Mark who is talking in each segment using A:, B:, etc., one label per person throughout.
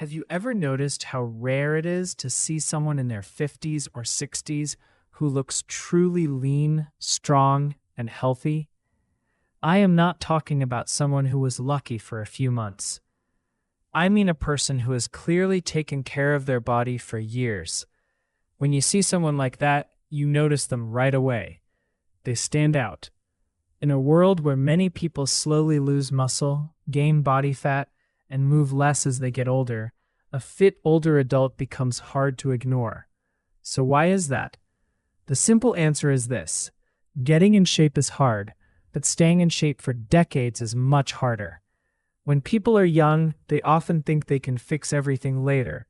A: Have you ever noticed how rare it is to see someone in their 50s or 60s who looks truly lean, strong, and healthy? I am not talking about someone who was lucky for a few months. I mean a person who has clearly taken care of their body for years. When you see someone like that, you notice them right away. They stand out. In a world where many people slowly lose muscle, gain body fat, and move less as they get older, a fit older adult becomes hard to ignore. So why is that? The simple answer is this: getting in shape is hard, but staying in shape for decades is much harder. When people are young, they often think they can fix everything later.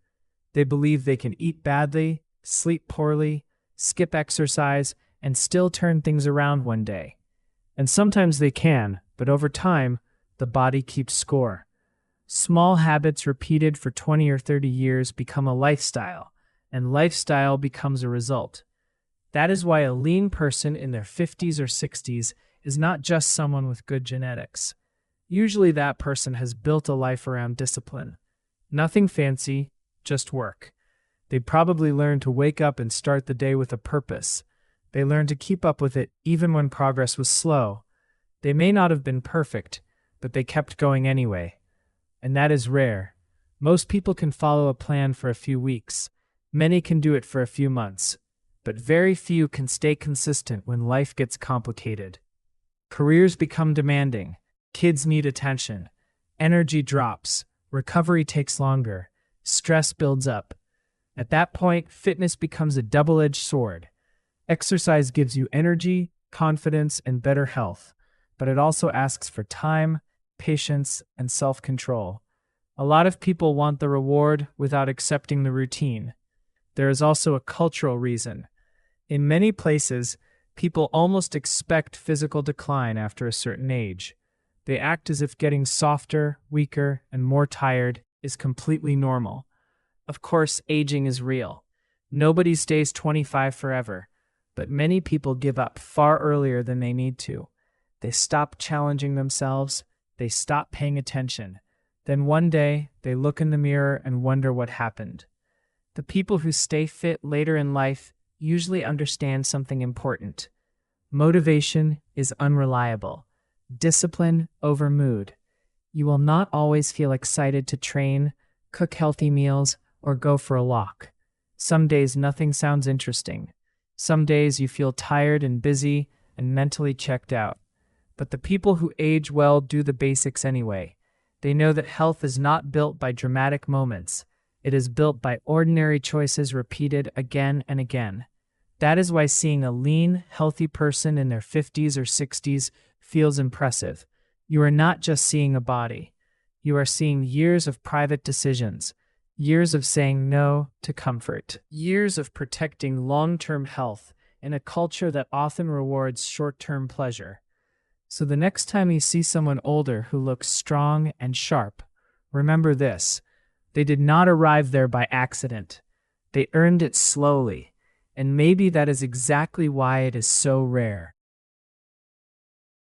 A: They believe they can eat badly, sleep poorly, skip exercise, and still turn things around one day. And sometimes they can, but over time, the body keeps score. Small habits repeated for 20 or 30 years become a lifestyle, and lifestyle becomes a result. That is why a lean person in their 50s or 60s is not just someone with good genetics. Usually that person has built a life around discipline. Nothing fancy, just work. They probably learned to wake up and start the day with a purpose. They learned to keep up with it even when progress was slow. They may not have been perfect, but they kept going anyway. And that is rare. Most people can follow a plan for a few weeks. Many can do it for a few months. But very few can stay consistent when life gets complicated. Careers become demanding. Kids need attention. Energy drops. Recovery takes longer. Stress builds up. At that point, fitness becomes a double-edged sword. Exercise gives you energy, confidence, and better health, but it also asks for time, patience, and self-control. A lot of people want the reward without accepting the routine. There is also a cultural reason. In many places, people almost expect physical decline after a certain age. They act as if getting softer, weaker, and more tired is completely normal. Of course, aging is real. Nobody stays 25 forever, but many people give up far earlier than they need to. They stop challenging themselves. They stop paying attention. Then one day, they look in the mirror and wonder what happened. The people who stay fit later in life usually understand something important. Motivation is unreliable. Discipline over mood. You will not always feel excited to train, cook healthy meals, or go for a walk. Some days nothing sounds interesting. Some days you feel tired and busy and mentally checked out. But the people who age well do the basics anyway. They know that health is not built by dramatic moments. It is built by ordinary choices repeated again and again. That is why seeing a lean, healthy person in their 50s or 60s feels impressive. You are not just seeing a body. You are seeing years of private decisions, years of saying no to comfort, years of protecting long-term health in a culture that often rewards short-term pleasure. So the next time you see someone older who looks strong and sharp, remember this: they did not arrive there by accident. They earned it slowly, and maybe that is exactly why it is so rare.